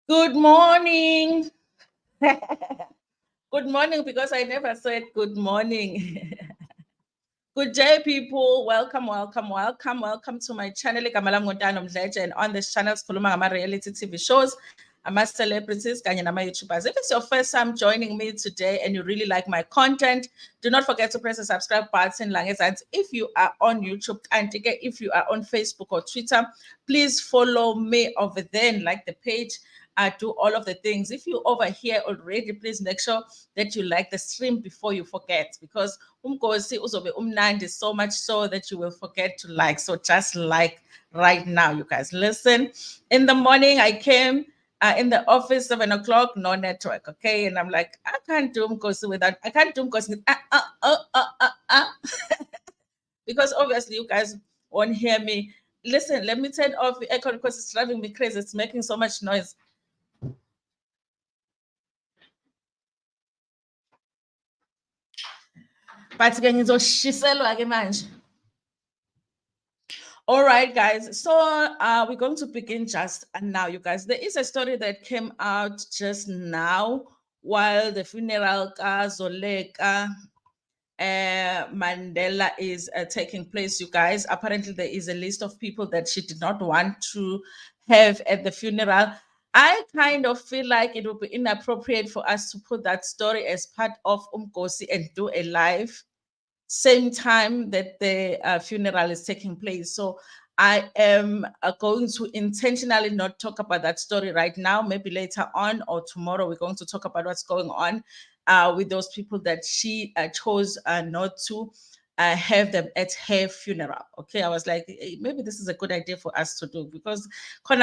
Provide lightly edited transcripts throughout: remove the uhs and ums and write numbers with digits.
Good morning. Good morning, because I never said good morning. Good day, people. Welcome to my channel. And on this channel, Skuluma reality TV shows, celebrities, YouTubers. If it's your first time joining me today and you really like my content, do not forget to press the subscribe button. And if you are on YouTube, and if you are on Facebook or Twitter, please follow me over there and like the page. I do all of the things. If you over here already, please make sure that you like the stream before you forget, because umgosi uzobe umnandi so much so that you will forget to like. So just like right now, you guys. Listen, in the morning I came in the office 7 o'clock, no network, okay, and I'm like, I can't do umgosi without. I can't do umgosi because obviously you guys won't hear me. Listen, let me turn off the aircon because it's driving me crazy. It's making so much noise. But ngizoshiselwa ke manje. All right, guys. So we're going to begin just now, you guys. There is a story that came out just now while the funeral Zoleka Mandela is taking place, you guys. Apparently, there is a list of people that she did not want to have at the funeral. I kind of feel like it would be inappropriate for us to put that story as part of Umgosi and do a live same time that the funeral is taking place. So I am going to intentionally not talk about that story right now. Maybe later on or tomorrow, we're going to talk about what's going on with those people that she chose not to have them at her funeral. Okay, I was like, hey, maybe this is a good idea for us to do, because for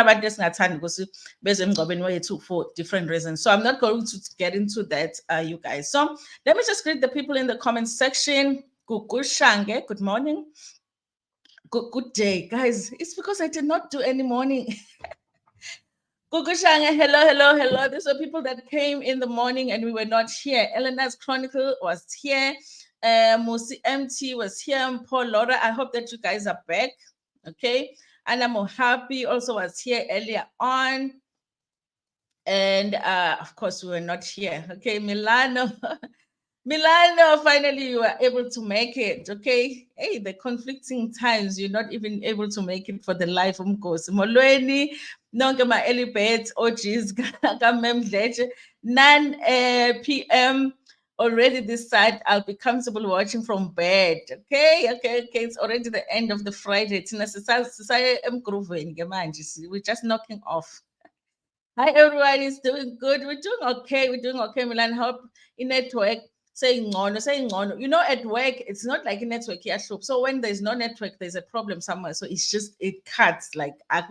different reasons. So I'm not going to get into that, you guys. So let me just greet the people in the comment section. Shange, good morning. Good day, guys. It's because I did not do any morning. Shange, hello. These are people that came in the morning and we were not here. Elena's Chronicle was here. Musi MT was here. Paul Laura, I hope that you guys are back. Okay. Anna Mohapi also was here earlier on. And of course, we were not here. Okay, Milano. Milano, finally you were able to make it. Okay. Hey, the conflicting times, you're not even able to make it for the life of Mkosi. Molweni, nonke ma early beds, OGs, kamemdleche, 9 p.m. Already this side, I'll be comfortable watching from bed. Okay. It's already the end of the Friday. We're just knocking off. Hi, everyone is doing good. We're doing okay. Milan, hope in network saying on. You know, at work, it's not like a network here. So when there's no network, there's a problem somewhere. So it's just, it cuts like so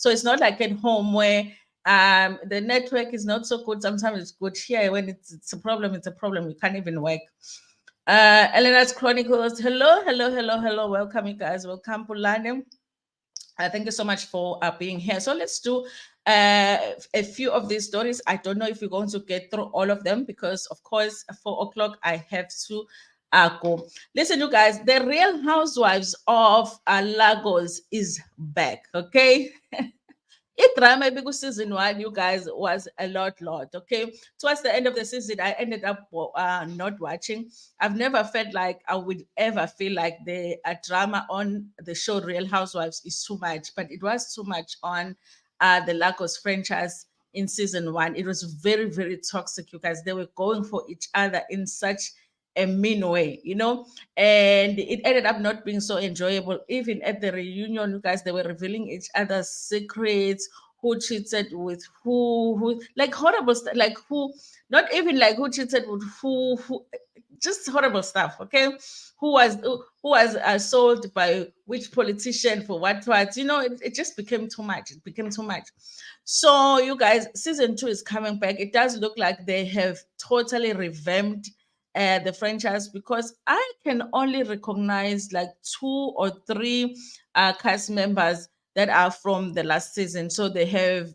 it's not like at home where the network is not so good. Sometimes it's good here. When it's a problem, it's a problem. You can't even work. Elena's Chronicles. Hello. Welcome, you guys. Welcome, Pulane. Thank you so much for being here. So let's do a few of these stories. I don't know if we're going to get through all of them because, of course, at 4 o'clock, I have to go. Listen, you guys, the Real Housewives of Lagos is back, okay? Drama because season 1, you guys, was a lot. Okay, towards the end of the season, I ended up not watching. I've never felt like I would ever feel like the drama on the show Real Housewives is too much, but it was too much on the Lagos franchise in season 1. It was very, very toxic, you guys. They were going for each other in such a mean way, you know, and it ended up not being so enjoyable. Even at the reunion, you guys, they were revealing each other's secrets, who cheated with who like horrible stuff, like who, not even like who cheated with who, just horrible stuff. Okay, who was sold by which politician for what, you know, it just became too much. It became too much. So you guys, season 2 is coming back. It does look like they have totally revamped the franchise, because I can only recognize like 2 or 3 cast members that are from the last season. So they have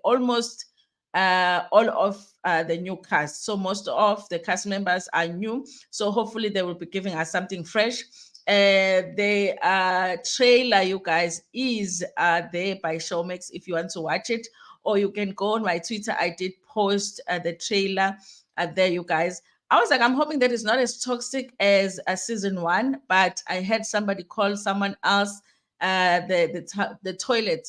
almost all of the new cast. So most of the cast members are new. So hopefully they will be giving us something fresh. The trailer, you guys, is there by Showmax if you want to watch it, or you can go on my Twitter. I did post the trailer there, you guys. I was like, I'm hoping that it's not as toxic as season one, but I had somebody call someone else the toilet.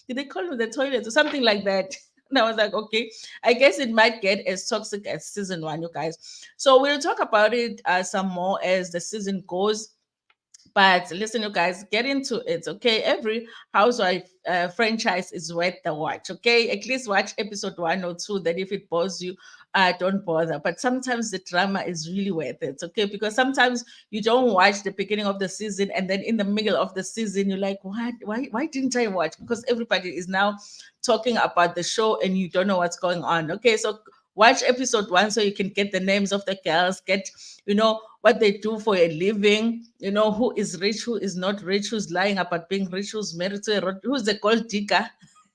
Did they call it the toilet or something like that? And I was like, okay, I guess it might get as toxic as season one, you guys. So we'll talk about it some more as the season goes. But listen, you guys, get into it, okay? Every housewife franchise is worth the watch, okay? At least watch episode one or two. Then if it bores you, don't bother. But sometimes the drama is really worth it, okay? Because sometimes you don't watch the beginning of the season, and then in the middle of the season, you're like, what? Why didn't I watch? Because everybody is now talking about the show, and you don't know what's going on, okay? So watch episode one so you can get the names of the girls, get what they do for a living, who is rich, who is not rich, who's lying about being rich, who's married to who's a gold digger.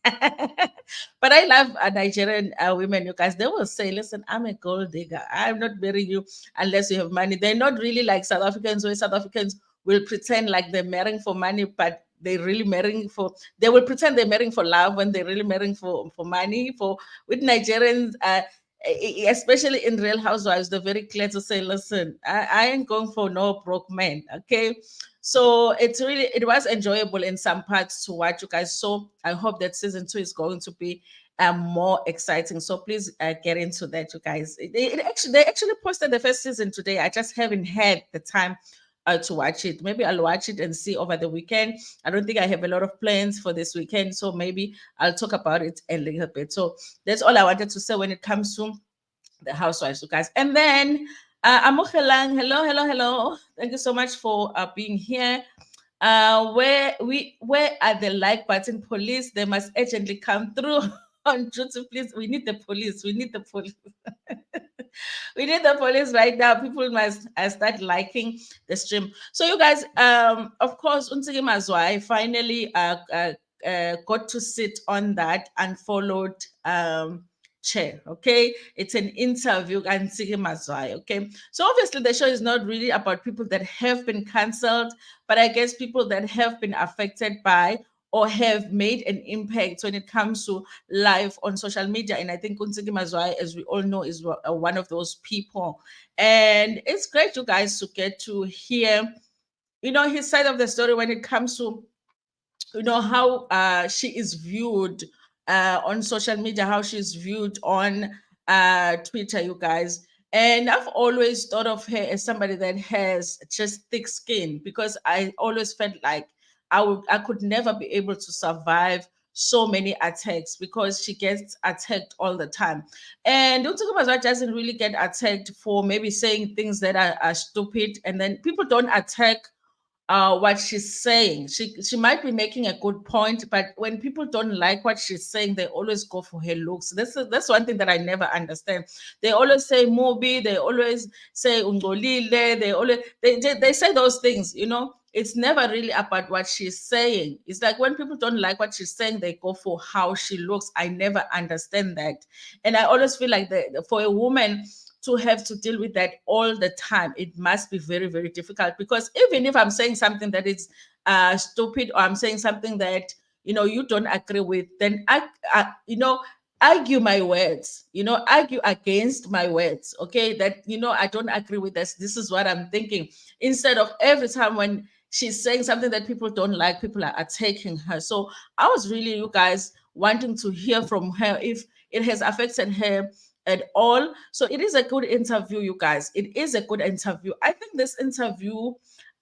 But I love Nigerian women, you guys. They will say, listen, I'm a gold digger. I'm not marrying you unless you have money. They're not really like South Africans, where South Africans will pretend like they're marrying for money, but they will pretend they're marrying for love when they're really marrying for money. With Nigerians, especially in Real Housewives, they're very clear to say, listen, I ain't going for no broke man. Okay. So it was enjoyable in some parts to watch, you guys. So I hope that season two is going to be more exciting. So please get into that, you guys. They actually posted the first season today. I just haven't had the time to watch it. Maybe I'll watch it and see over the weekend. I don't think I have a lot of plans for this weekend, so maybe I'll talk about it a little bit. So that's all I wanted to say when it comes to the housewives, you guys. And then Amokelang, hello, hello, hello. Thank you so much for being here. Where are the like button, police? They must urgently come through on duty, please. We need the police. We need the police. We need the police right now. People must start liking the stream. So you guys, of course, Ntsiki Mazwai finally got to sit on that unfollowed chair. Okay, it's an interview and Ntsiki Mazwai. Okay, so obviously the show is not really about people that have been cancelled, but I guess people that have been affected by or have made an impact when it comes to live on social media. And I think Ntsiki Mazwai, as we all know, is one of those people. And it's great, you guys, to get to hear, his side of the story when it comes to how she is viewed on social media, how she's viewed on Twitter, you guys. And I've always thought of her as somebody that has just thick skin, because I always felt like I could never be able to survive so many attacks, because she gets attacked all the time. And Ntsiki Mazwai doesn't really get attacked for maybe saying things that are stupid, and then people don't attack what she's saying. She might be making a good point, but when people don't like what she's saying, they always go for her looks. That's one thing that I never understand. They always say Mobi, they always say Ungolile, they say those things, It's never really about what she's saying. It's like when people don't like what she's saying, they go for how she looks. I never understand that. And I always feel like for a woman to have to deal with that all the time, it must be very, very difficult. Because even if I'm saying something that is stupid, or I'm saying something that you don't agree with, then argue my words, argue against my words, okay? That I don't agree with this. This is what I'm thinking. Instead of every time when she's saying something that people don't like, people are attacking her. So I was really, you guys, wanting to hear from her if it has affected her at all. So it is a good interview, you guys. It is a good interview. I think this interview,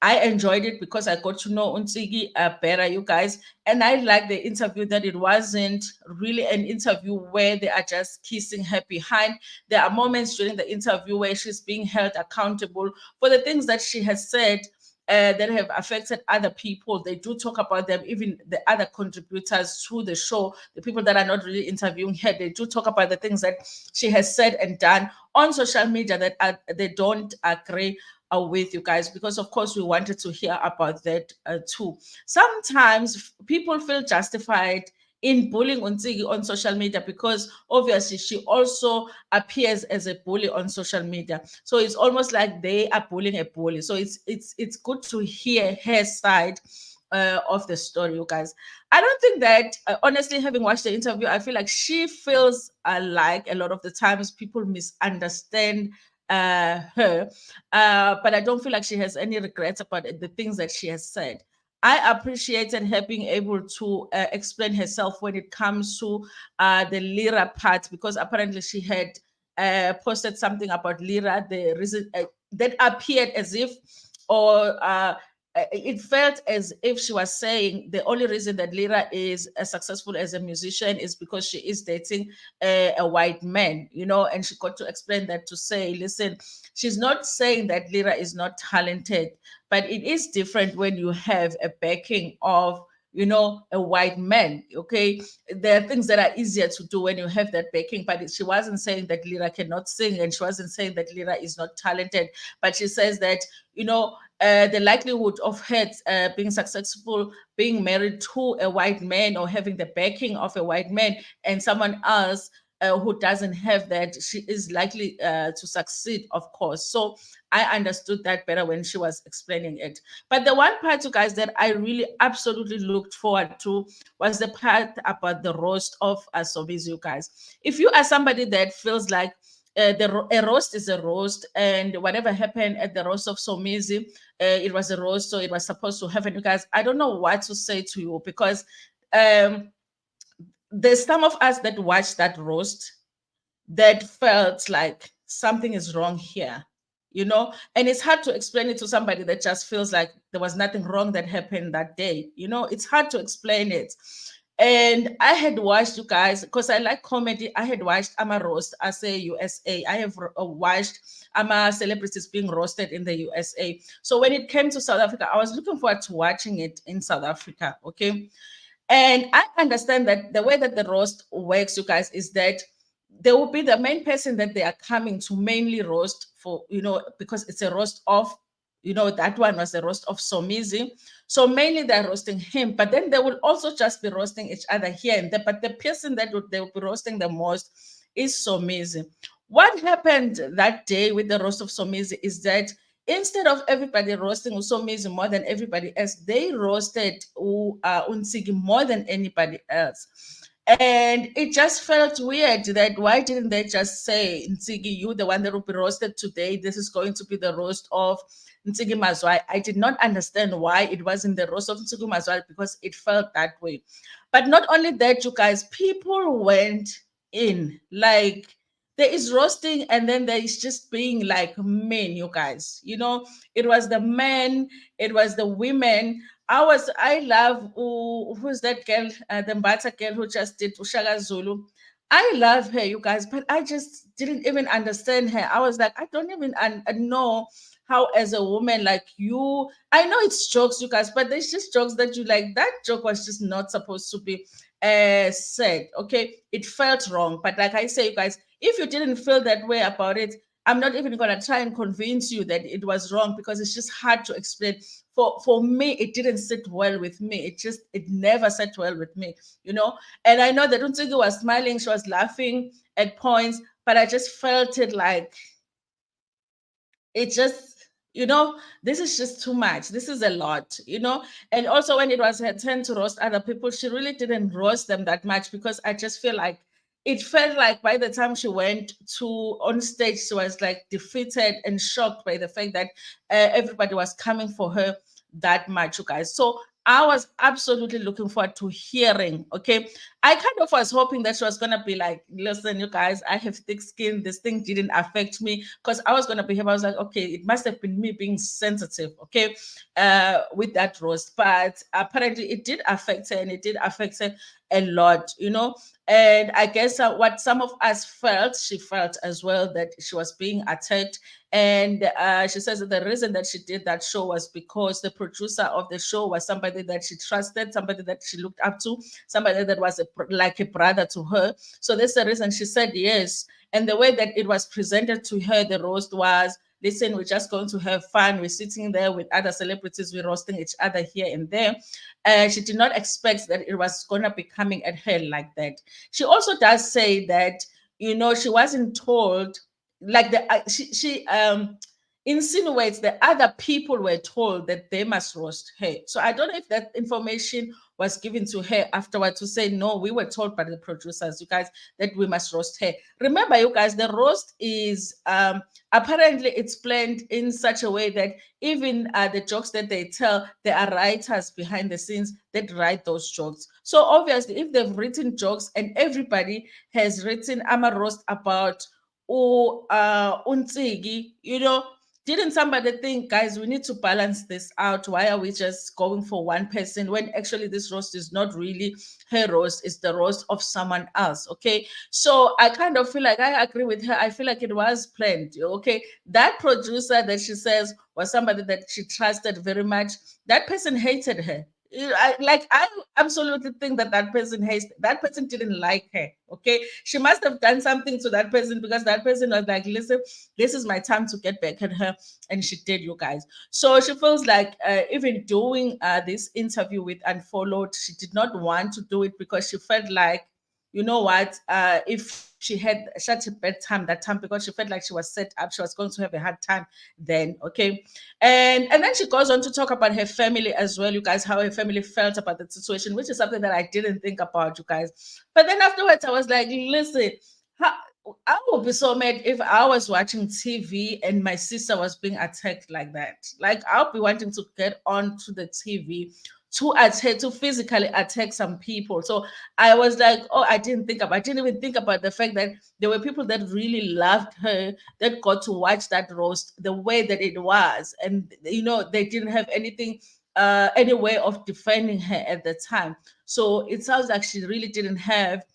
I enjoyed it because I got to know Ntsiki better, you guys. And I like the interview that it wasn't really an interview where they are just kissing her behind. There are moments during the interview where she's being held accountable for the things that she has said that have affected other people. They do talk about them, even the other contributors to the show, the people that are not really interviewing her. They do talk about the things that she has said and done on social media that they don't agree with, you guys, because of course we wanted to hear about that too. Sometimes people feel justified in bullying Ntsiki on social media, because obviously she also appears as a bully on social media. So it's almost like they are bullying a bully. So it's good to hear her side of the story, you guys. I don't think that, honestly, having watched the interview, I feel like she feels like a lot of the times people misunderstand her, but I don't feel like she has any regrets about the things that she has said. I appreciated her being able to explain herself when it comes to the Lira part, because apparently she had posted something about Lira, the reason that appeared as if, or it felt as if she was saying the only reason that Lira is as successful as a musician is because she is dating a white man, you know, and she got to explain that to say, listen, she's not saying that Lira is not talented, but it is different when you have a backing of, you know, a white man. Okay, there are things that are easier to do when you have that backing, but she wasn't saying that Lira cannot sing, and she wasn't saying that Lira is not talented, but she says that, you know, the likelihood of her being successful, being married to a white man or having the backing of a white man, and someone else who doesn't have that, she is likely to succeed, of course. So I understood that better when she was explaining it. But the one part, you guys, that I really absolutely looked forward to was the part about the roast of Somizi, you guys. If you are somebody that feels like a roast is a roast, and whatever happened at the roast of Somizi, it was a roast, so it was supposed to happen. You guys, I don't know what to say to you, because um, there's some of us that watched that roast that felt like something is wrong here, you know, and it's hard to explain it to somebody that just feels like there was nothing wrong that happened that day. You know, it's hard to explain it. And I had watched, you guys, because I like comedy, I had watched Ama Roast as a USA. I have watched Ama celebrities being roasted in the USA. So when it came to South Africa, I was looking forward to watching it in South Africa. Okay. And I understand that the way that the roast works, you guys, is that there will be the main person that they are coming to mainly roast for, you know, because it's a roast of, you know, that one was the roast of Somizi. So mainly they're roasting him, but then they will also just be roasting each other here and there. But the person that they will be roasting the most is Somizi. What happened that day with the roast of Somizi is that instead of everybody roasting Somizi more than everybody else, they roasted Ntsiki more than anybody else. And it just felt weird that why didn't they just say, Ntsiki, you the one that will be roasted today, this is going to be the roast of Ntsiki Mazwai. I did not understand why it wasn't the roast of Ntsiki Mazwai, because it felt that way. But not only that, you guys, people went in like, there is roasting, and then there is just being like men, you guys. You know, it was the men, it was the women. I love, who's that girl, the Mbata girl who just did Ushaga Zulu. I love her, you guys, but I just didn't even understand her. I was like, I don't even know how, as a woman like you, I know it's jokes, you guys, but there's just jokes that you like. That joke was just not supposed to be said. Okay, it felt wrong. But like I say, you guys, if you didn't feel that way about it, I'm not even going to try and convince you that it was wrong, because it's just hard to explain. For me, it didn't sit well with me. It never sat well with me, you know. And I know that Ntsiki was smiling, she was laughing at points, but I just felt it like, it just, you know, this is just too much, this is a lot, you know. And also when it was her turn to roast other people, she really didn't roast them that much, because I just feel like it felt like by the time she went to on stage, she was like defeated and shocked by the fact that everybody was coming for her that much, you guys. So I was absolutely looking forward to hearing. Okay, I kind of was hoping that she was gonna be like, listen, you guys, I have thick skin, this thing didn't affect me, because I was gonna behave. I was like, okay, it must have been me being sensitive, okay, with that roast. But apparently it did affect her, and it did affect her a lot, you know. And I guess what some of us felt, she felt as well, that she was being attacked. And she says that the reason that she did that show was because the producer of the show was somebody that she trusted, somebody that she looked up to, somebody that was like a brother to her. So that's the reason she said yes. And the way that it was presented to her, the roast was listen, we're just going to have fun. We're sitting there with other celebrities, we're roasting each other here and there. She did not expect that it was going to be coming at her like that. She also does say that, she wasn't told, like she insinuates that other people were told that they must roast her. So I don't know if that information was given to her afterward to say, no, we were told by the producers, you guys, that we must roast her. Remember, you guys, the roast is apparently it's planned in such a way that even the jokes that they tell, there are writers behind the scenes that write those jokes. So obviously, if they've written jokes and everybody has written I'm a roast about Ntsiki, didn't somebody think, guys, we need to balance this out? Why are we just going for one person when actually this roast is not really her roast, it's the roast of someone else? Okay. So I kind of feel like I agree with her. I feel like it was planned. Okay. That producer that she says was somebody that she trusted very much. That person hated her. I absolutely think that person hates, that person didn't like her. Okay, she must have done something to that person, because that person was like, listen, this is my time to get back at her, and she did, you guys. So she feels like even doing this interview with Unfollowed, she did not want to do it because she felt like, you know what, if she had such a bad time that time, because she felt like she was set up, she was going to have a hard time then. Okay. And then she goes on to talk about her family as well, you guys, how her family felt about the situation, which is something that I didn't think about, you guys. But then afterwards, I was like, listen, how, I would be so mad if I was watching TV and my sister was being attacked like that. Like, I'll be wanting to get onto the TV to attack, to physically attack some people. So I was like, oh, I didn't even think about the fact that there were people that really loved her, that got to watch that roast the way that it was. And, they didn't have anything, any way of defending her at the time. So it sounds like she really didn't have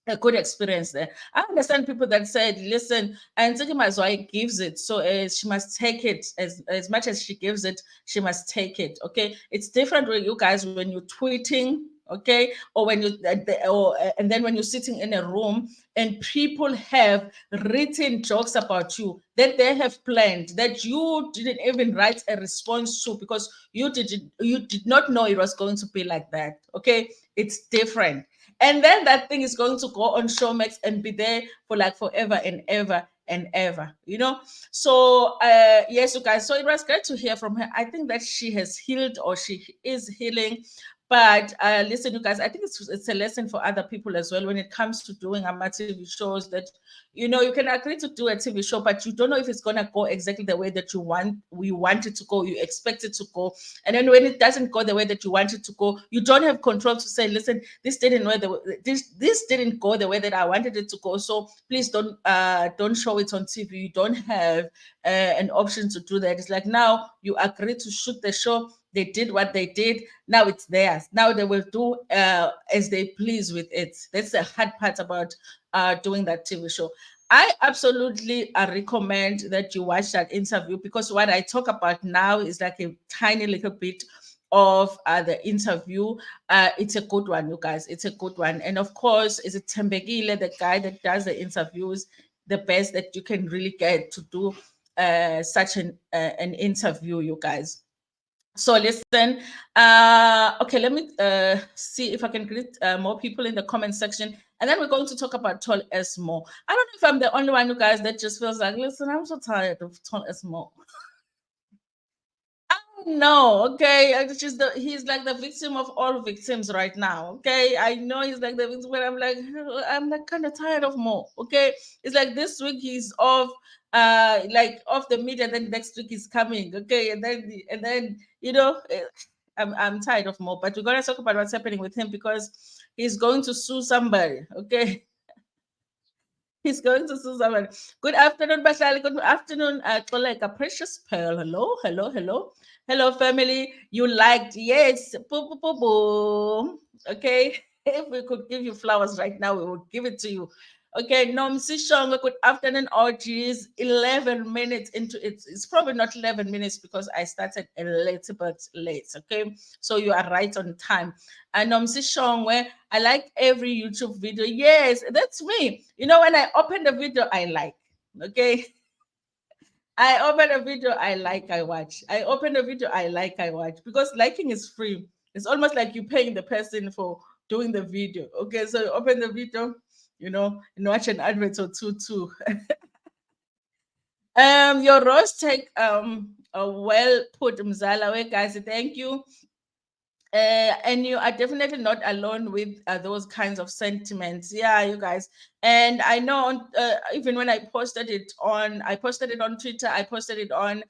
a good experience there. I understand people that said, listen, and Ntsiki Mazwai gives it, so she must take it as much as she gives it, she must take it. Okay, it's different with you guys when you're tweeting, okay, or when you and then when you're sitting in a room and people have written jokes about you that they have planned that you didn't even write a response to because you did not know it was going to be like that. Okay, it's different. And then that thing is going to go on Showmax and be there for like forever and ever and ever. So yes, you guys, so it was great to hear from her. I think that she has healed, or she is healing. But listen, you guys, I think it's a lesson for other people as well when it comes to doing a TV shows, that you can agree to do a TV show, but you don't know if it's gonna go exactly the way that you want it to go, you expect it to go. And then when it doesn't go the way that you want it to go, you don't have control to say, listen, this didn't go the way that I wanted it to go. So please don't show it on TV. You don't have an option to do that. It's like, now you agree to shoot the show. They did what they did. Now it's theirs. Now they will do as they please with it. That's the hard part about doing that TV show. I absolutely recommend that you watch that interview, because what I talk about now is like a tiny little bit of the interview. It's a good one, you guys. It's a good one. And of course, is it Tembekile, the guy that does the interviews, the best that you can really get to do such an interview, you guys. So listen, okay, let me see if I can greet more people in the comment section. And then we're going to talk about Tol Ass Mo. I don't know if I'm the only one, you guys, that just feels like, listen, I'm so tired of Tol Ass Mo. No, okay. He's like the victim of all victims right now. Okay. I know he's like the victim, but I'm like kind of tired of Mo. Okay. It's like this week he's off, like off the media, then next week he's coming. Okay. And then I'm tired of Mo. But we're gonna talk about what's happening with him, because he's going to sue somebody. Okay. He's going to sue somebody. Good afternoon, Bashali. Good afternoon, Koleka. Precious Pearl. Hello, hello, hello. Hello, family. You liked, yes. Boom, boom, boom, boom. Okay. If we could give you flowers right now, we would give it to you. Okay, Nomsi Shonga, good afternoon, orgies. 11 minutes into it. It's probably not 11 minutes because I started a little bit late. Okay, so you are right on time. And Nomsi Shongwe, I like every YouTube video. Yes, that's me. When I open the video, I like. Okay, I open a video I like, I watch. I open a video I like, I watch. Because liking is free. It's almost like you're paying the person for doing the video. Okay, so you open the video, and watch an advert or two too. Your roast take a well put, Mzala. Guys, thank you. And you are definitely not alone with those kinds of sentiments. Yeah, you guys. And I know even when I posted it on Twitter, I posted it on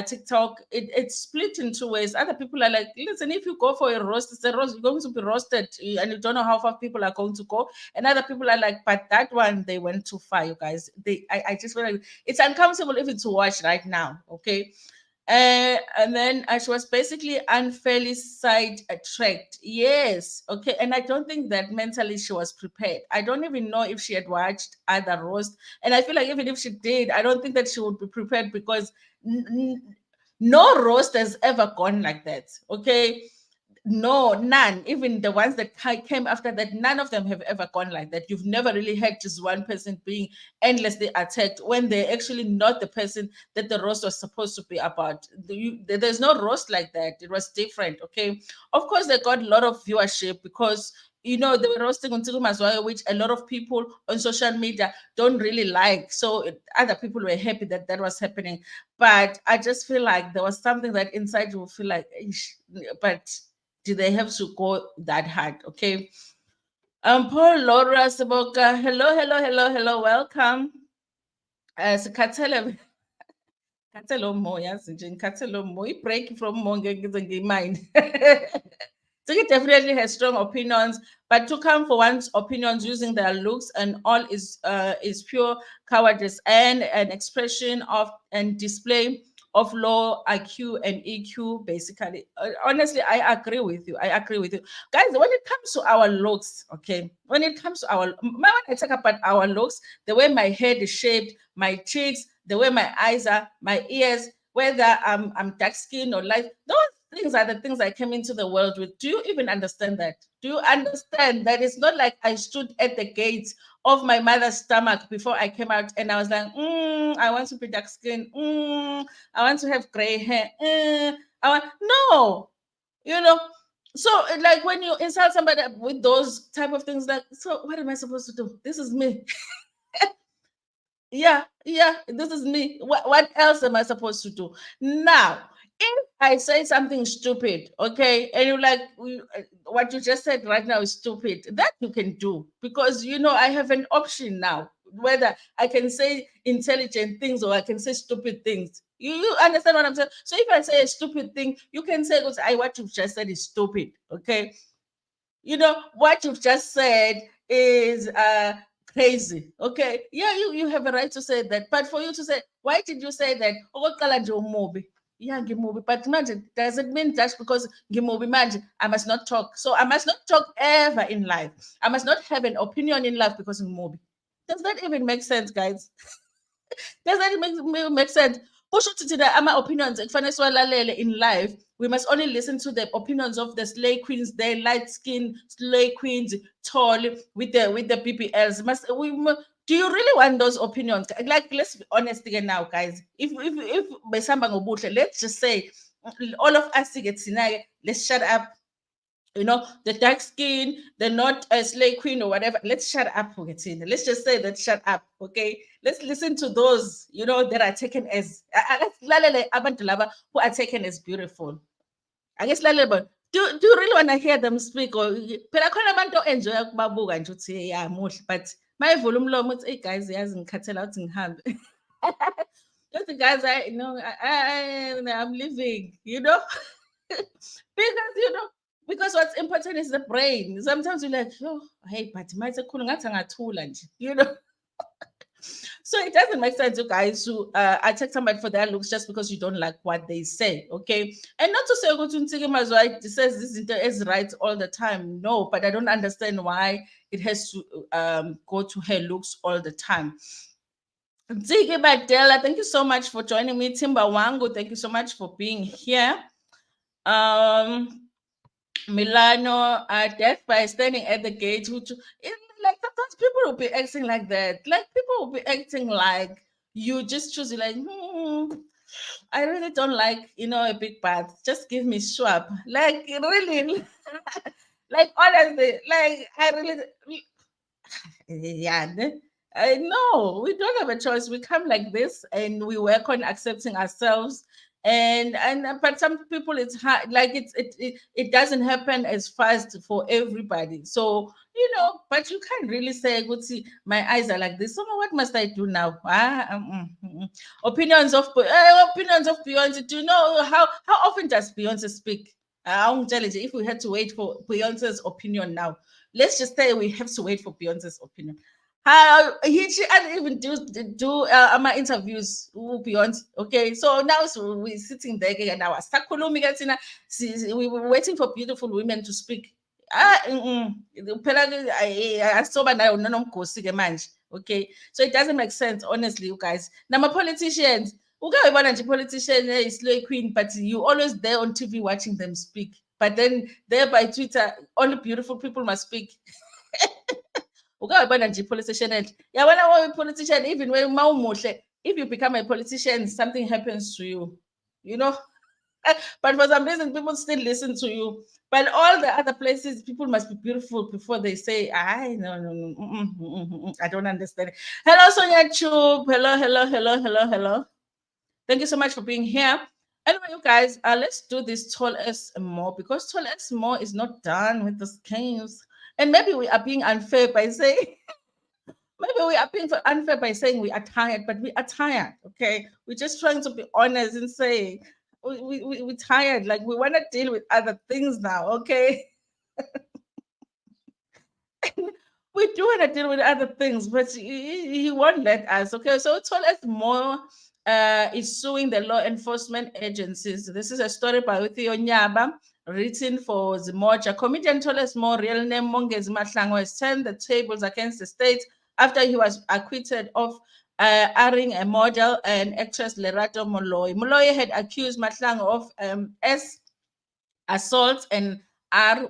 TikTok. It's split in two ways. Other people are like, listen, if you go for a roast, it's a roast. You're going to be roasted, and you don't know how far people are going to go. And other people are like, but that one they went too far, you guys. I just feel like it's uncomfortable if it's to watch right now. Okay, and then she was basically unfairly sidetracked. Yes, okay. And I don't think that mentally she was prepared. I don't even know if she had watched other roast. And I feel like even if she did, I don't think that she would be prepared because no roast has ever gone like that. Okay, no, none. Even the ones that came after that, none of them have ever gone like that. You've never really had just one person being endlessly attacked when they're actually not the person that the roast was supposed to be about. There's no roast like that. It was different. Okay. Of course, they got a lot of viewership because they were roasting on Ntsiki Mazwai, which a lot of people on social media don't really like. So other people were happy that that was happening. But I just feel like there was something that inside you feel like, but do they have to go that hard? Okay. Paul Laura Saboka, hello, hello, hello, hello, welcome. Sikhathele Ngikhathele Mo yazi nje ngikhathele Mo i-break from Mo ngeke ngize ngiyimind. So he definitely has strong opinions, but to come for one's opinions using their looks and all is pure cowardice and an expression of and display of low IQ and EQ, basically. Honestly, I agree with you. I agree with you. Guys, when it comes to our looks, okay, when it comes to when I talk about our looks, the way my head is shaped, my cheeks, the way my eyes are, my ears, whether I'm dark skinned or light, those things are the things I came into the world with. Do you even understand that? Do you understand that it's not like I stood at the gates of my mother's stomach before I came out and I was like, I want to be dark skinned. I want to have gray hair. No, you know. So like when you insult somebody with those type of things, like, so what am I supposed to do? This is me. Yeah, this is me. What else am I supposed to do? Now, if I say something stupid, okay, and you're like, what you just said right now is stupid, that you can do because I have an option now whether I can say intelligent things or I can say stupid things. You understand what I'm saying? So if I say a stupid thing, you can say, what you've just said is stupid, okay? What you've just said is crazy. Okay. Yeah, you have a right to say that. But for you to say, why did you say that? Okokuqala nje umubi. Yeah, ngimubi. But imagine, does it mean just because ngimubi manje, I must not talk? So I must not talk ever in life. I must not have an opinion in life because ngimubi. Does that even make sense, guys? Does that make sense? Kusho ukuthi thina ama-opinions ekufanele siwalalele in life, we must only listen to the opinions of the slay queens, the light skin slay queens, tall with the BBLs. Do you really want those opinions? Like, let's be honest again now, guys. If besamba ngobuhle, let's just say all of us get let's shut up. The dark skin, the not a slay queen or whatever. Let's shut up, Pochettino. Let's just say that shut up, okay? Let's listen to those, that are taken as abantu laba who are taken as beautiful. I guess but do you really want to hear them speak? Or phela khona abantu enjoy ukubabuka nje uthi yeah muhle, but mayivula umlomo uthi hey guys yazi ngikhathela uthi ngihambe. Just guys, I'm leaving, because because what's important is the brain. Sometimes you're like, oh, hey, but might so it doesn't make sense, you guys, to attack somebody for their looks just because you don't like what they say, okay? And not to say Ntsiki Mazwai says this is right all the time. No, but I don't understand why it has to go to her looks all the time. Ntsiki Badela, thank you so much for joining me. Timba Wangu, thank you so much for being here. Milano, death by standing at the gate. Like sometimes people will be acting like that. Like people will be acting like You just choose like, I really don't like, a big bath. Just give me Schwab. Like really, like honestly, like I really, yeah. I know we don't have a choice. We come like this, and we work on accepting ourselves. And but some people it's hard. Like it doesn't happen as fast for everybody. So but you can't really say, "Good, see, my eyes are like this. So what must I do now?" Opinions of Beyonce. Do you know how often does Beyonce speak? I'm telling you, if we had to wait for Beyonce's opinion now, let's just say we have to wait for Beyonce's opinion. How she didn't even do my interviews with Beyonce. Okay, so now we're sitting there again now. We were waiting for beautiful women to speak. Phela asoba nayo nanomgosi ke manje. Okay, so it doesn't make sense, honestly, you guys. Now, my politicians, ukayibona nje politician slow queen, but you always there on TV watching them speak. But then there by Twitter, only beautiful people must speak. Ukayibona nje politician enhle. Yabona politician, even when mawumuhle, if you become a politician, something happens to you. You know, but for some reason, people still listen to you. But all the other places, people must be beautiful before they say, "I no, no, no, I don't understand." Hello, Sonia Chub. Hello, hello, hello, hello, hello. Thank you so much for being here. Anyway, you guys, let's do this Tol Ass Mo because Tol Ass Mo is not done with the schemes. And maybe we are being unfair by saying, maybe we are being unfair by saying we are tired, but we are tired, okay? We're just trying to be honest and say we're tired. Like we want to deal with other things now, okay? We do want to deal with other things, but he won't let us. Okay, so Tol Ass Mo is suing the law enforcement agencies. This is a story by Uthio Nyaba, written for Zimoja. Comedian Tol Ass Mo, real name Mongezi Mahlangu, has turned the tables against the state after he was acquitted of airing a model and actress Lerato Moloi. Moloi had accused Mahlangu of assault and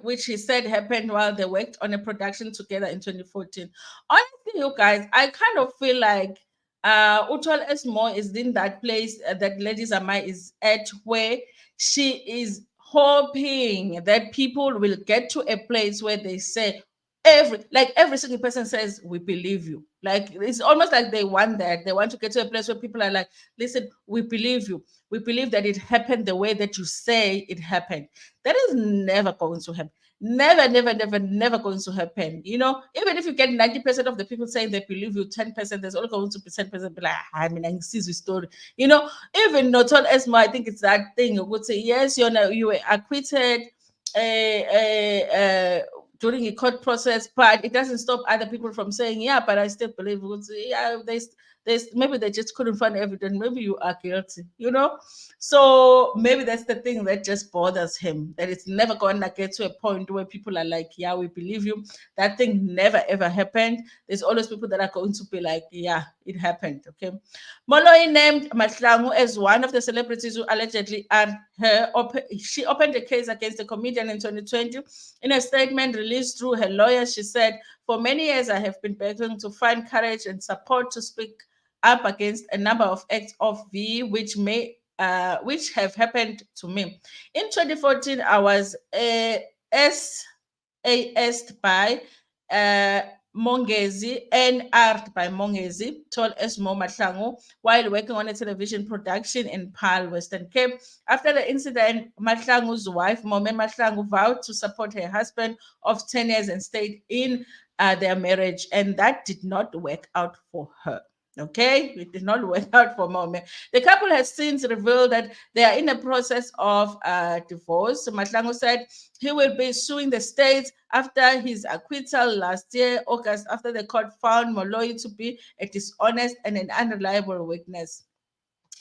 which he said happened while they worked on a production together in 2014. Honestly, you guys, I kind of feel like Utol Esmo is in that place that Lady Zamai is at, where she is hoping that people will get to a place where they say, every single person says, we believe you. Like it's almost like they want that. They want to get to a place where people are like, listen, we believe you. We believe that it happened the way that you say it happened. That is never going to happen. Never, never, never, never going to happen. Even if you get 90% of the people saying they believe you, 10%, there's only going to be 10% be like, I mean, I see the story. Even Noton Esma, I think it's that thing. You would say, yes, you were acquitted. During a court process, but it doesn't stop other people from saying, yeah, but I still believe, yeah, there's maybe they just couldn't find evidence. Maybe you are guilty. So maybe that's the thing that just bothers him, that it's never going to get to a point where people are like, yeah, we believe you. That thing never ever happened. There's always people that are going to be like, yeah, it happened. Okay. Moloi named Mahlangu as one of the celebrities who allegedly are her. She opened a case against the comedian in 2020. In a statement released through her lawyer, she said, "For many years, I have been begging to find courage and support to speak up against a number of acts of V which have happened to me. In 2014, I was asked by uh, Mongezi and art by Mongezi, Tol Ass Mo Mahlangu, while working on a television production in Paarl, Western Cape. After the incident, Mahlangu's wife, Mome Mahlangu, vowed to support her husband of 10 years and stayed in their marriage, and that did not work out for her. Okay, it did not work out for Mome. The couple has since revealed that they are in the process of divorce. Mahlangu said he will be suing the state after his acquittal last year, August, after the court found Moloi to be a dishonest and an unreliable witness.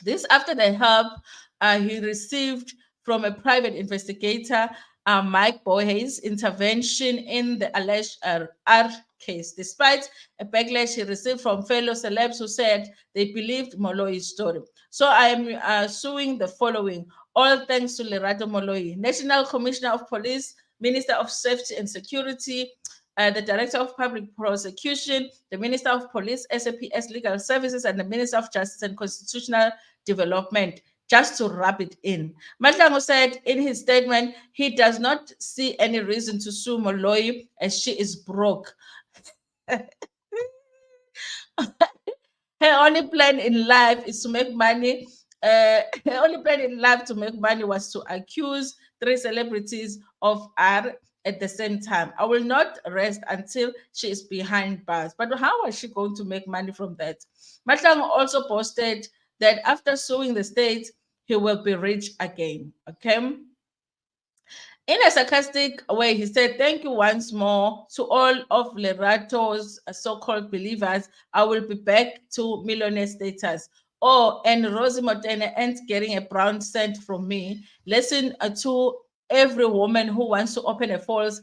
This after the help he received from a private investigator, Mike Boyes' intervention in the alleged R case, despite a backlash he received from fellow celebs who said they believed Moloi's story. So I am suing the following. All thanks to Lerato Moloi, National Commissioner of Police, Minister of Safety and Security, the Director of Public Prosecution, the Minister of Police, SAPS Legal Services, and the Minister of Justice and Constitutional Development, just to wrap it in. Mahlangu said in his statement he does not see any reason to sue Moloi as she is broke. Her only plan in life is to make money. Her only plan in life to make money was to accuse three celebrities of R at the same time. I will not rest until she is behind bars. But how was she going to make money from that? Mahlangu also posted that after suing the state, he will be rich again. Okay. In a sarcastic way, he said, "Thank you once more to all of Lerato's so-called believers. I will be back to millionaire status. Oh, and Rosie Motene ends getting a brown cent from me. Listen to every woman who wants to open a false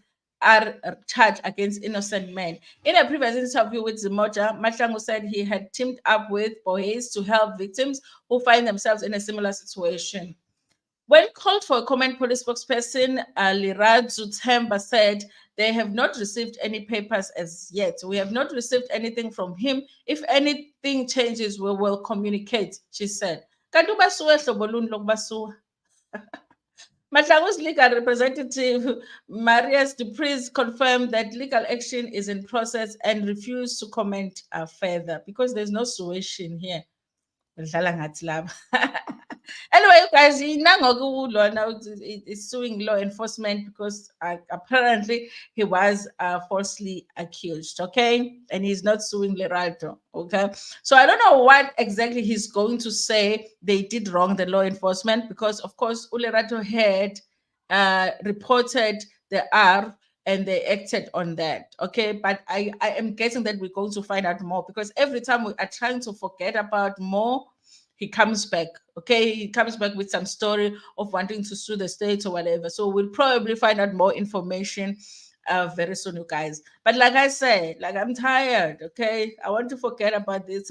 charge against innocent men." In a previous interview with Zimoja, Mahlangu said he had teamed up with Boys to help victims who find themselves in a similar situation. When called for a comment, police spokesperson Lerato Themba said they have not received any papers as yet. We have not received anything from him. If anything changes, we will communicate, she said. Mahlangu's legal representative, Marius Duprez, confirmed that legal action is in process and refused to comment further because there's no suation here. Anyway, you guys, is suing law enforcement because apparently he was falsely accused. Okay, and he's not suing Lerato. Okay, so I don't know what exactly he's going to say they did wrong, the law enforcement, because of course Lerato had reported the R and they acted on that. Okay, but I am guessing that we're going to find out more because every time we are trying to forget about more, he comes back. Okay, he comes back with some story of wanting to sue the state or whatever. So we'll probably find out more information very soon, you guys. But like I said, like I'm tired. Okay, I want to forget about this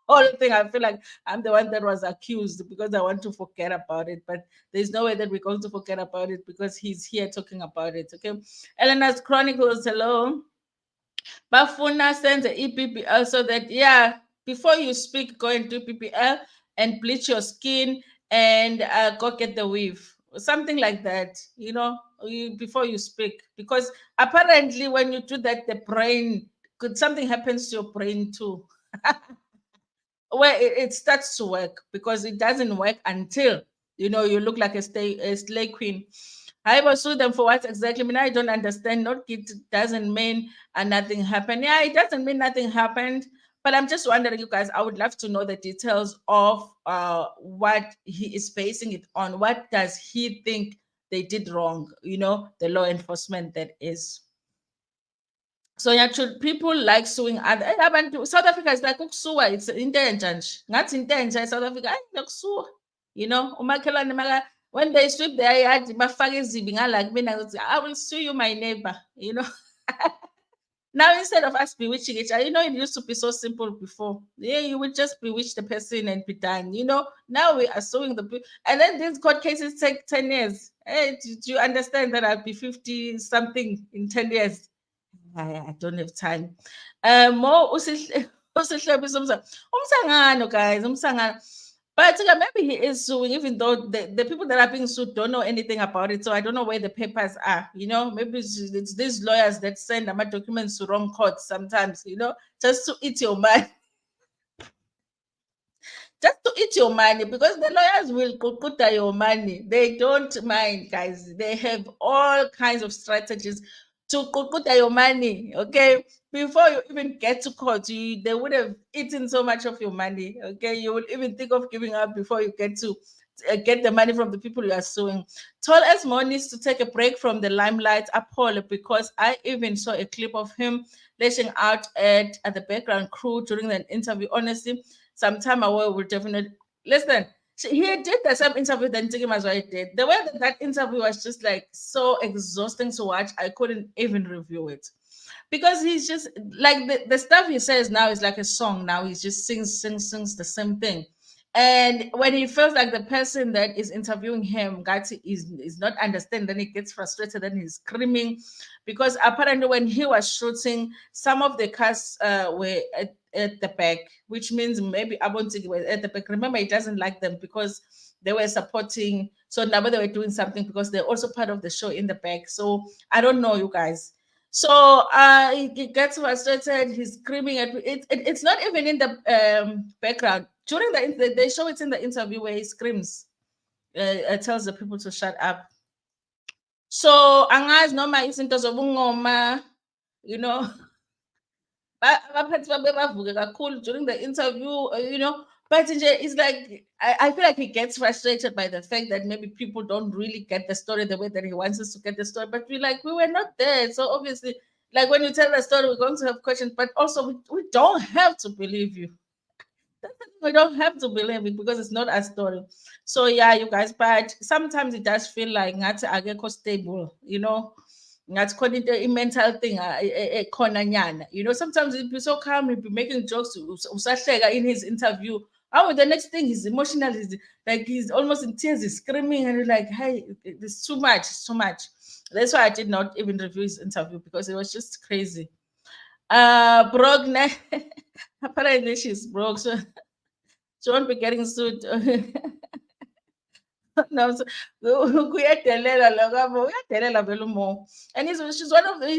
whole thing. I feel like I'm the one that was accused because I want to forget about it. But there's no way that we're going to forget about it because he's here talking about it. Okay, Elena's Chronicles. Hello. Bafuna sends the EPPL so that, yeah, before you speak, go and do PPL and bleach your skin and go get the weave. Something like that, before you speak. Because apparently, when you do that, the brain, could something happens to your brain too. Where it starts to work because it doesn't work until you look like a slay queen. I will sue them for what exactly? I mean, I don't understand. Not it doesn't mean nothing happened. Yeah, it doesn't mean nothing happened. But I'm just wondering, you guys, I would love to know the details of what he is basing it on. What does he think they did wrong? The law enforcement that is. So yeah, should people like suing other abantu? South Africa is like ukusuwa, it's intenja nje. Ngathi intenja South Africa, hayi nokusuwa. Umakhelwane when they sweep their yard, bafake izibi ngala kumina ukuthi, I will sue you, my neighbor. Now instead of us bewitching each other, it used to be so simple before. Yeah, you would just bewitch the person and be done. Now we are suing the people, and then these court cases take 10 years. Hey, do you understand that I'll be 50 something in 10 years? I don't have time. More umsangano, guys, umsangano. But maybe he is suing, even though the people that are being sued don't know anything about it. So I don't know where the papers are. Maybe it's these lawyers that send my documents to wrong courts sometimes, just to eat your money. Just to eat your money, because the lawyers will kukuta your money. They don't mind, guys. They have all kinds of strategies to kukuta your money. Okay, before you even get to court, they would have eaten so much of your money. Okay, you will even think of giving up before you get to get the money from the people you are suing. Tol Ass Mo needs to take a break from the limelight, Apollo, because I even saw a clip of him lashing out at the background crew during an interview. Honestly, some time away will definitely listen. He did the same interview that Ntsiki Mazwai did. The way that interview was just like so exhausting to watch, I couldn't even review it. Because he's just like the stuff he says now is like a song now. He just sings the same thing. And when he feels like the person that is interviewing him Gati is not understanding, then he gets frustrated, then he's screaming. Because apparently when he was shooting, some of the cast were at the back, which means maybe Abonti were at the back. Remember, he doesn't like them because they were supporting. So now they were doing something because they're also part of the show in the back. So I don't know, you guys. So he gets frustrated. He's screaming at it. It's not even in the background. During they show it in the interview where he screams, tells the people to shut up. So angazi noma izinto zobungoma, you know, abaphathi babe bavuke kakhulu during the interview, but it's like I feel like he gets frustrated by the fact that maybe people don't really get the story the way that he wants us to get the story. But we're like, we were not there. So obviously, like when you tell the story, we're going to have questions, but also we don't have to believe you. We don't have to believe it because it's not a story. So yeah, you guys, but sometimes it does feel like ngathi akekho stable, ngathi khona into mental thing khona nyana. Sometimes he'd be so calm, he'd be making jokes, usahleka in his interview. Oh, the next thing he's emotional, he's like he's almost in tears, he's screaming, and you're like, hey, it's too much, it's too much. That's why I did not even review his interview because it was just crazy. Broke, apparently she's broke, so she won't be getting sued. No, kuyadelela lo kabo, uyadelela vele uMo. And he's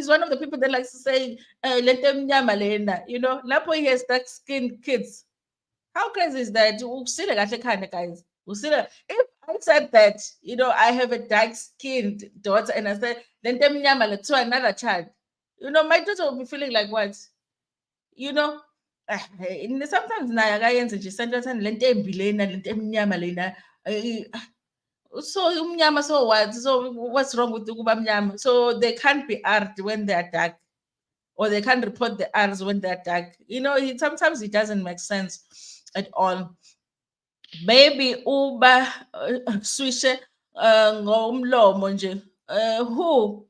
one of the people that likes to say le nto emnyama lena, lapho he has dark skinned kids. How crazy is that? Usile kahle ekhanda, guys. Usile. If I said that, I have a dark skinned daughter and I said le nto emnyama le to another child, my daughter will be feeling like what? You know, sometimes naye akayenze nje isento athanda le nto embi lena, le nto emnyama lena. So umnyama, so what? So what's wrong with ukuba mnyama? So they can't be R'd when they are dark, or they can't report the R's when they're dark. Sometimes it doesn't make sense at all. Maybe uba swishe ngomlomo nje. Who?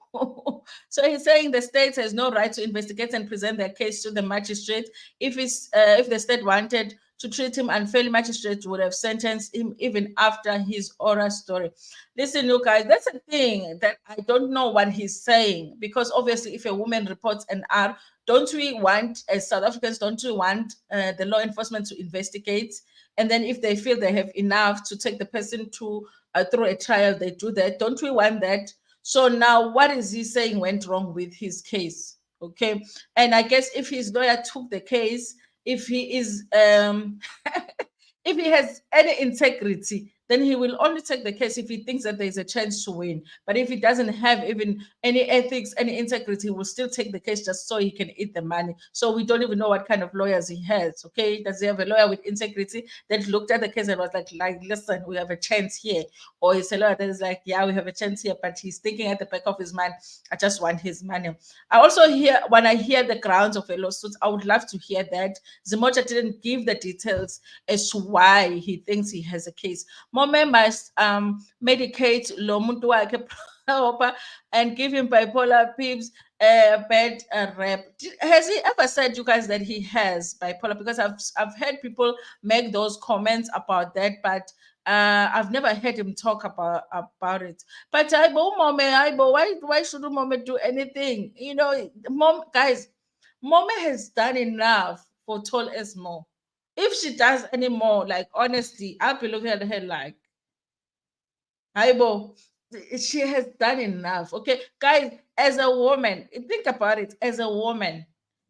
So he's saying the state has no right to investigate and present their case to the magistrate. If the state wanted to treat him unfairly, magistrate would have sentenced him even after his oral story. Listen, you guys, that's a thing that I don't know what he's saying, because obviously, if a woman reports an R, don't we want, as South Africans, don't we want the law enforcement to investigate? And then if they feel they have enough to take the person to through a trial, they do that. Don't we want that? So now, what is he saying went wrong with his case? Okay, and I guess if his lawyer took the case, if he is if he has any integrity, then he will only take the case if he thinks that there's a chance to win. But if he doesn't have even any ethics, any integrity, he will still take the case just so he can eat the money. So we don't even know what kind of lawyers he has. Okay, does he have a lawyer with integrity that looked at the case and was like, listen, we have a chance here? Or is a lawyer that is like, yeah, we have a chance here, but he's thinking at the back of his mind, I just want his money. I also hear, when I hear the grounds of a lawsuit, I would love to hear that. Zimocha didn't give the details as to why he thinks he has a case. Mome must medicate lo muntu wakhe proper and give him bipolar pips, bad rep. Has he ever said, you guys, that he has bipolar? Because I've heard people make those comments about that, but I've never heard him talk about it. But why should Mome do anything? Mom, guys, Mome has done enough for Tol Ass Mo. If she does any more, like, honestly, I'll be looking at her like, Aibo, she has done enough. Okay, guys, as a woman, think about it. As a woman,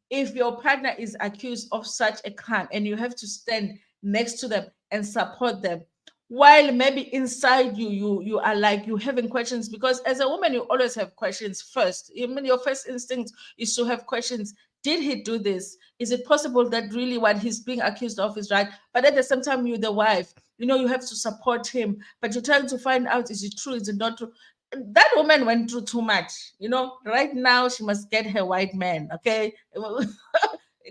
if your partner is accused of such a crime and you have to stand next to them and support them, while maybe inside you are like, you having questions, because as a woman you always have questions first. Even your first instinct is to have questions. Did he do this? Is it possible that really what he's being accused of is right? But at the same time, you're the wife, you have to support him, but you're trying to find out, is it true, is it not true? That woman went through too much. Right now she must get her white man. Okay.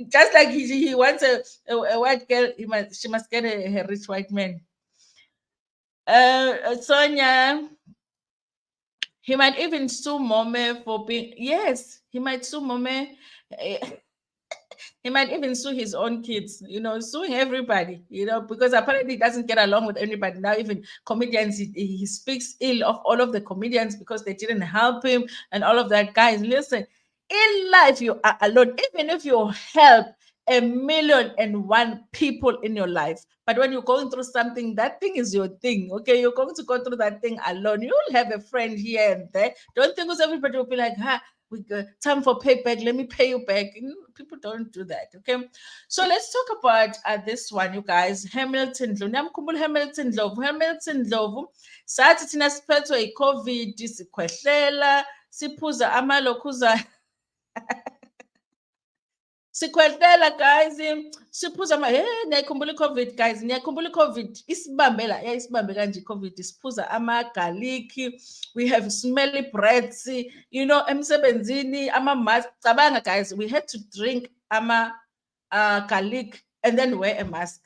Just like he wants a white girl, she must get her rich white man. Sonia, he might even sue Mome for being, yes, he might sue Mome. He might even sue his own kids, suing everybody, because apparently he doesn't get along with anybody. Now, even comedians, he speaks ill of all of the comedians because they didn't help him and all of that. Guys, listen, in life, you are alone. Even if you help 1,000,001 people in your life, but when you're going through something, that thing is your thing. Okay, you're going to go through that thing alone. You'll have a friend here and there. Don't think because everybody will be like, we got time for payback, let me pay you back. People don't do that. Okay, so let's talk about this one, you guys. Hamilton Ndlovu. Hamilton Ndlovu sathi thina siphethwe yi-COVID, sikhwehlela, siphuza amalokhuzana. Sikhwehlela, guys, siphuza niyayikhumbula i-COVID, guys, niyakhumbula i-COVID isibambela isibambe kanje i-COVID, siphuza ama-garlic, we have smelly breaths, emsebenzini ama-mask. Cabanga, guys, we had to drink garlic and then wear a mask.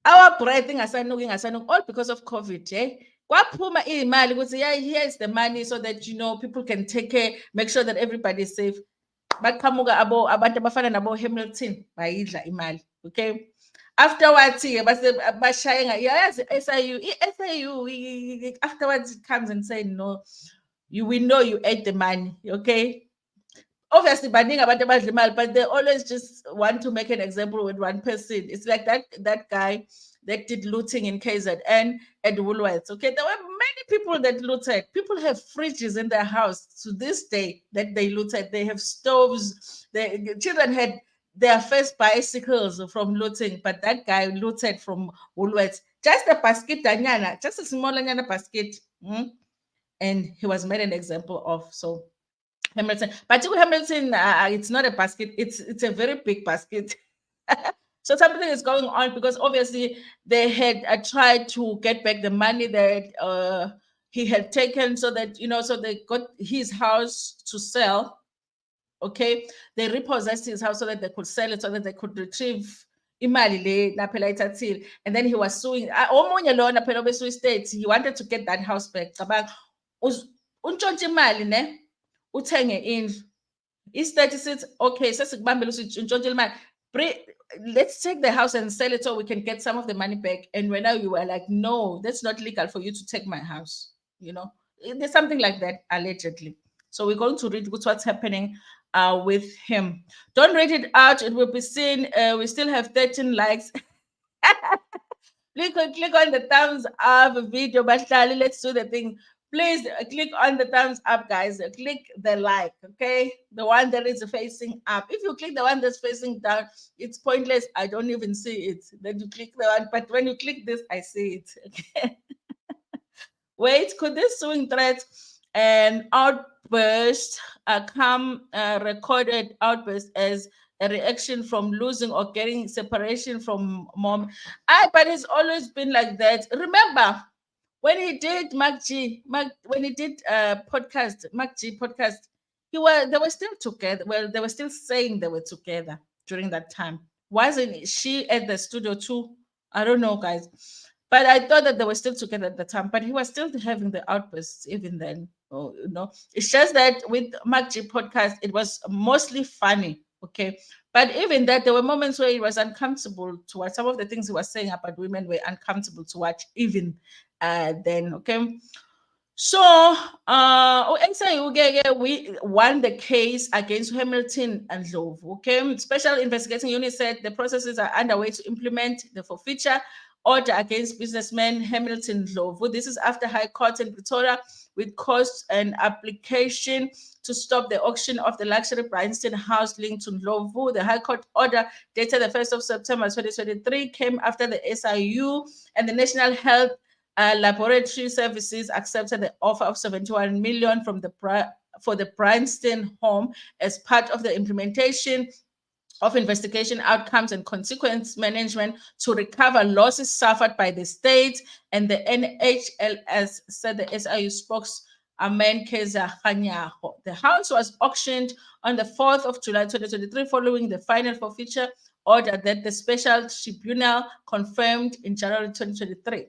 Our breath ingasanuki, all because of COVID, kwaphuma imali ukuthi here is the money so that people can take care, make sure that everybody is safe. Baqhamuka abantu abafana nabo Hamilton bayidla imali. Okay, afterwards base bashaya yazi SIU afterwards it comes and say no, we know you ate the money. Okay, obviously baningi abantu abadla imali, but they always just want to make an example with one person. It's like that guy that did looting in KZN at Woolworths. Okay, there were many people that looted. People have fridges in their house to this day that they looted. They have stoves. The children had their first bicycles from looting, but that guy looted from Woolworths. Just a basket, just a small basket. And he was made an example of. So Hamilton, but Hamilton, it's not a basket. It's a very big basket. So something is going on because obviously they had tried to get back the money that he had taken, so that so they got his house to sell. Okay, they repossessed his house so that they could sell it, so that they could retrieve imali le naphela ithathile. And then he was suing. Omunye lona phela obesue state, he wanted to get that house back. Cabanga untshontshe imali ne uthenge indlu. Istate sithi okay, sesikubambela ukuthi untshontshe imali. Let's take the house and sell it so we can get some of the money back. And when now you were like, no, that's not legal for you to take my house. There's something like that, allegedly. So we're going to read what's happening with him. Don't read it out. It will be seen. We still have 13 likes. Click on the thumbs up video. Let's do the thing. Please click on the thumbs up, guys. Click the like, okay? The one that is facing up. If you click the one that's facing down, it's pointless. I don't even see it. Then you click the one, but when you click this, I see it. Okay. Wait, could this suing threat and outburst come recorded outburst as a reaction from losing or getting separation from mom? But it's always been like that. Remember, when he did when he did podcast, they were still together. Well, they were still saying they were together during that time. Wasn't she at the studio too? I don't know, guys. But I thought that they were still together at the time. But he was still having the outbursts even then. It's just that with podcast, it was mostly funny. Okay. But even that, there were moments where it was uncomfortable to watch. Some of the things he was saying about women were uncomfortable to watch, even then. Okay. So, we won the case against Hamilton and Ndlovu. Okay. Special Investigating Unit said the processes are underway to implement the forfeiture order against businessman Hamilton Ndlovu. This is after High Court in Pretoria with cost and application to stop the auction of the luxury Bryanston house linked to Ndlovu. The High Court order dated the 1st of September 2023 came after the SIU and the National Health Laboratory Services accepted the offer of 71 million for the Bryanston home as part of the implementation of investigation outcomes and consequence management to recover losses suffered by the state, and the NHLS, said the SIU spokesman Keza Khanyaho. The house was auctioned on the 4th of July 2023 following the final forfeiture order that the special tribunal confirmed in January 2023.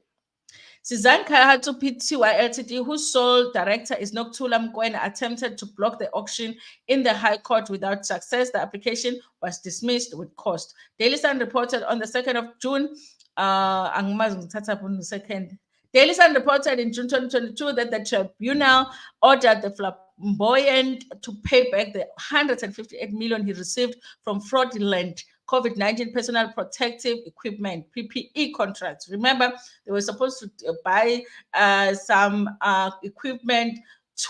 Sizan Kayahatu Pty Ltd, whose sole director is Nokuthula Mkwena, attempted to block the auction in the High Court without success. The application was dismissed with cost. Daily Sun reported on the 2nd of June, Daily Sun reported in June 2022 that the tribunal ordered the flamboyant to pay back the 158 million he received from fraudulent COVID-19 personal protective equipment, PPE contracts. Remember, they were supposed to buy some equipment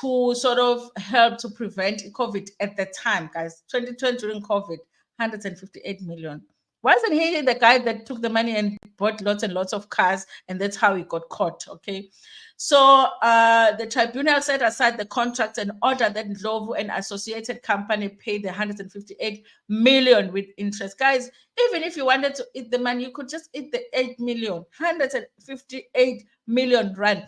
to sort of help to prevent COVID at the time, guys. 2020 during COVID, 158 million. Wasn't he the guy that took the money and bought lots and lots of cars, and that's how he got caught? Okay, so the tribunal set aside the contract and ordered that Ndlovu and associated company pay the 158 million with interest. Guys, even if you wanted to eat the money, you could just eat the 8 million, 158 million rand.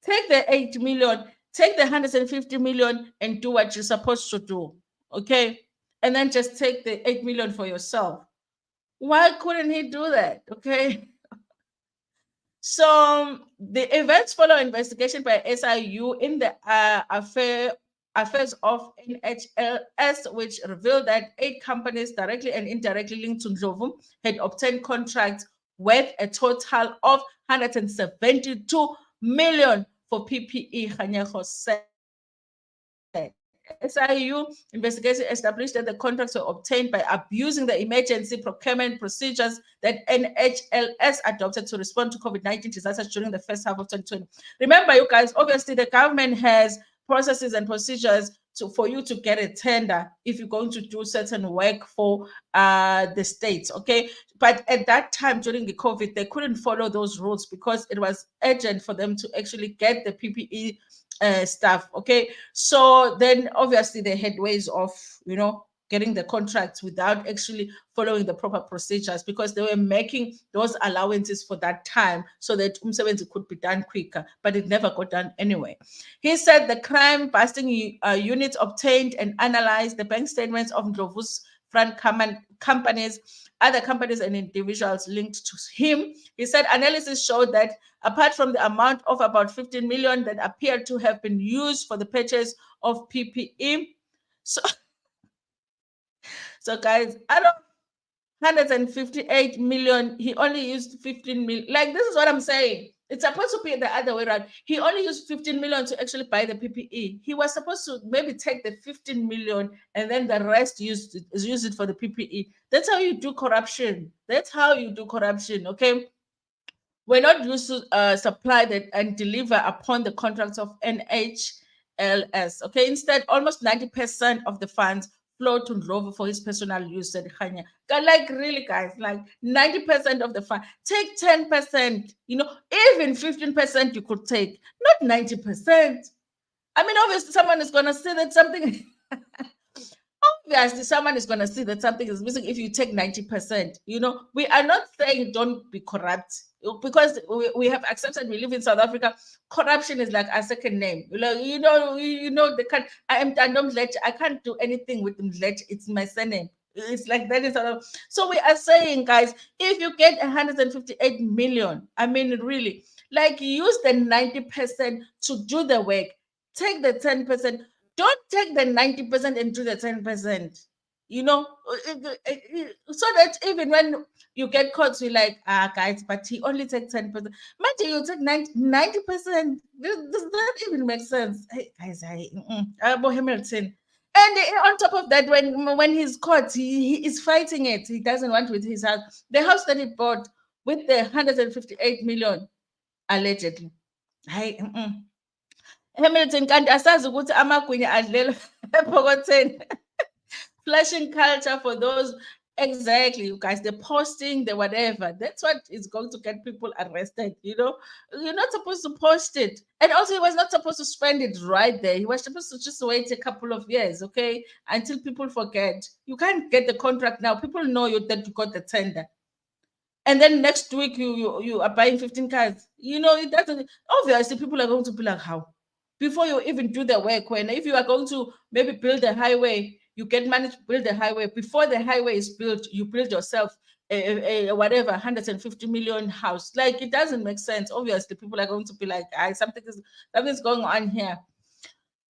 Take the 8 million, take the 150 million and do what you're supposed to do. Okay, and then just take the 8 million for yourself. Why couldn't he do that? Okay. So the events follow investigation by SIU in the affairs of NHLS, which revealed that 8 companies directly and indirectly linked to Ndlovu had obtained contracts worth a total of 172 million for PPE. SIU investigation established that the contracts were obtained by abusing the emergency procurement procedures that NHLS adopted to respond to COVID-19 disasters during the first half of 2020. Remember, you guys, obviously the government has processes and procedures for you to get a tender if you're going to do certain work for the states, okay? But at that time during the COVID, they couldn't follow those rules because it was urgent for them to actually get the PPE stuff. Okay, so then obviously they had ways of, you know, getting the contracts without actually following the proper procedures because they were making those allowances for that time so that umsebenzi could be done quicker, but it never got done anyway. He said the crime busting unit obtained and analyzed the bank statements of Ndlovu's front companies, other companies and individuals linked to him. He said analysis showed that apart from the amount of about 15 million that appeared to have been used for the purchase of PPE. So guys, out of 158 million, he only used 15 million. Like, this is what I'm saying. It's supposed to be the other way around. He only used 15 million to actually buy the PPE. He was supposed to maybe take the 15 million and then the rest use it for the PPE. That's how you do corruption. That's how you do corruption, okay? We're not used to supply that and deliver upon the contracts of NHLS, okay? Instead, almost 90% of the funds flow to Ndlovu for his personal use, said Khanya. Like, really, guys, like 90% of the fund. Take 10%, you know, even 15% you could take, not 90%. I mean, obviously, someone is going to say that something... Obviously, someone is going to see that something is missing if you take 90%. You know, we are not saying don't be corrupt because we have accepted we live in South Africa. Corruption is like a second name. You know, they can't. I can't do anything with Ndlovu. It's my surname. It's like that is so we are saying, guys, if you get 158 million, I mean, really, like, use the 90% to do the work. Take the 10%. Don't take the 90% and do the 10%, you know, so that even when you get caught, you're like, guys, but he only takes 10%. Imagine you take 90%. Does that even make sense? Hey, guys, Hamilton. And on top of that, when he's caught, he is fighting it. He doesn't want with his house. The house that he bought with the 158 million, allegedly. Hamilton kanti asazi ukuthi amagwinya adlela ephokotheni. Flashing culture for those, exactly, you guys, the posting, the whatever, that's what is going to get people arrested. You know, you're not supposed to post it, and also he was not supposed to spend it right there. He was supposed to just wait a couple of years, okay, until people forget. You can't get the contract now. People know that you got the tender, and then next week you are buying 15 cars. You know, it doesn't. Obviously, people are going to be like, how? Before you even do the work, when if you are going to maybe build a highway, you get money to build the highway. Before the highway is built, you build yourself whatever 150 million house. Like, it doesn't make sense. Obviously, people are going to be like, something's going on here.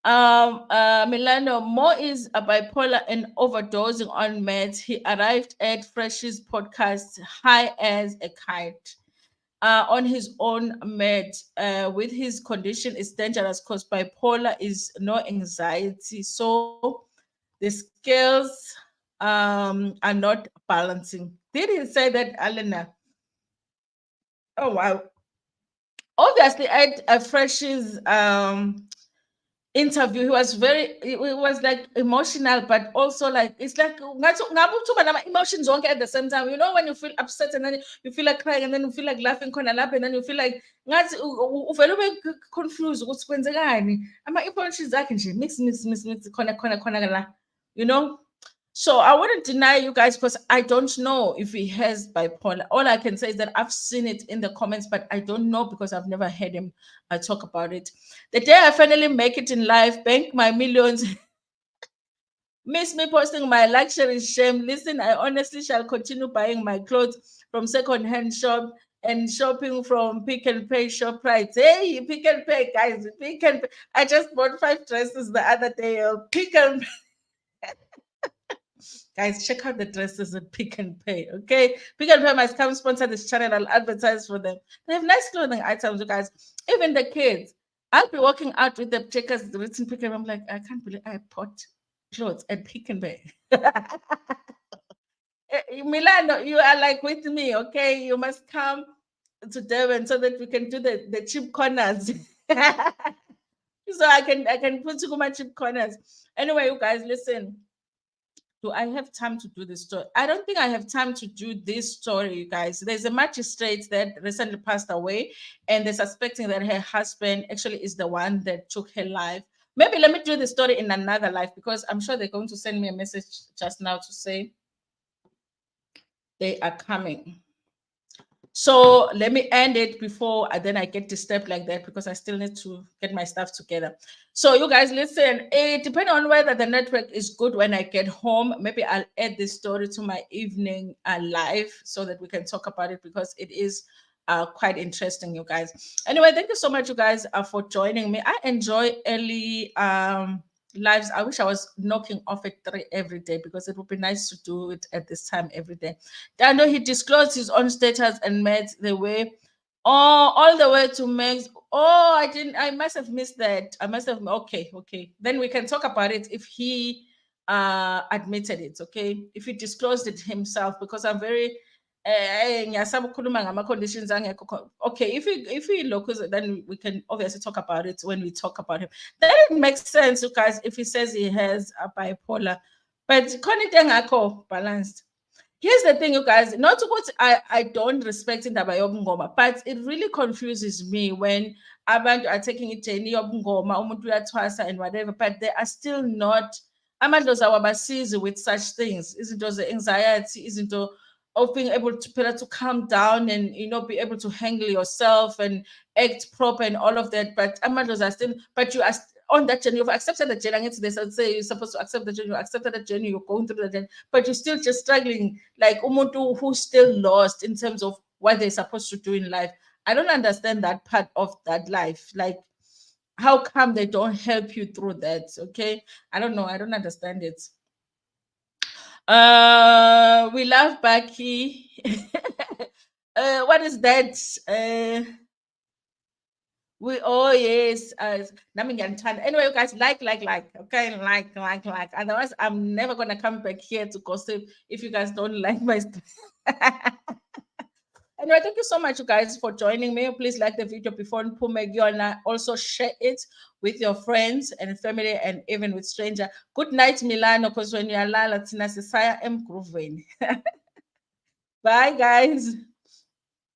Milano Mo is a bipolar and overdosing on meds. He arrived at Fresh's podcast high as a kite. On his own med, with his condition is dangerous because bipolar is no anxiety. So the scales are not balancing. Did he say that, Alena? Oh, wow. Obviously, at Fresh's interview, he was it was like emotional, but also like, it's like emotions won't at the same time. You know, when you feel upset and then you feel like crying and then you feel like laughing, and then you feel like confused. What's going on? Emotions zakhe nje mix khona la. You know, so I wouldn't deny you guys, because I don't know if he has bipolar. All I can say is that I've seen it in the comments, but I don't know because I've never heard him talk about it. The day I finally make it in life, bank my millions, miss me posting my luxury shame. Listen, I honestly shall continue buying my clothes from second-hand shop and shopping from Pick and Pay shop price. Hey, Pick and Pay, guys, Pick and Pay. I just bought 5 dresses the other day. Pick and Guys, check out the dresses at Pick and Pay. Okay, Pick and Pay must come sponsor this channel. I'll advertise for them. They have nice clothing items, you guys. Even the kids. I'll be walking out with the checkers written Pick and Pay. I'm like, I can't believe I bought clothes at Pick and Pay. Milano, you are like with me, okay? You must come to Devon so that we can do the cheap corners. So I can put you my cheap corners. Anyway, you guys, listen. Do I have time to do this story? I don't think I have time to do this story, you guys. There's a magistrate that recently passed away, and they're suspecting that her husband actually is the one that took her life. Maybe let me do the story in another life, because I'm sure they're going to send me a message just now to say they are coming. So let me end it before then I get disturbed like that, because I still need to get my stuff together. So you guys, listen, depending on whether the network is good when I get home, maybe I'll add this story to my evening live so that we can talk about it, because it is quite interesting, you guys. Anyway, thank you so much, you guys, for joining me. I enjoy early lives. I wish I was knocking off at 3 every day, because it would be nice to do it at this time every day. I know he disclosed his own status and met the way, all the way to Meg's. Oh, I must have missed that. I must have. Okay. Then we can talk about it if he admitted it. Okay, if he disclosed it himself, because I'm very ngiyasaba ukukhuluma ngama-conditions angekho. Okay, if he locals, then we can obviously talk about it when we talk about him. Then it makes sense, you guys, if he says he has a bipolar, but khona into engakho balanced. Here's the thing, you guys, not to put I don't respect indaba yobungoma, but it really confuses me when abantu are taking ijeni yobungoma, umuntu uyathwasa and whatever, but they are still not, amadlozi awabasizi with such things. Izinto ze-anxiety, izinto of being able to calm down and, you know, be able to handle yourself and act proper and all of that. But amadlozi are still, but you are on that journey. You've accepted the journey. They say you're supposed to accept the journey. You accepted the journey. You're going through the journey, but you're still just struggling, like umuntu who's still lost in terms of what they're supposed to do in life. I don't understand that part of that life. Like, how come they don't help you through that? Okay, I don't know. I don't understand it. We love Baki. What is that? Oh yes, anyway, you guys, okay, like. Otherwise, I'm never gonna come back here to gossip if you guys don't like my stuff. Anyway, thank you so much, you guys, for joining me. Please like the video before Pumegiona. Also share it with your friends and family, and even with stranger. Good night, Milano, because when you are la Latina, Sisaya M Groovin. Bye, guys.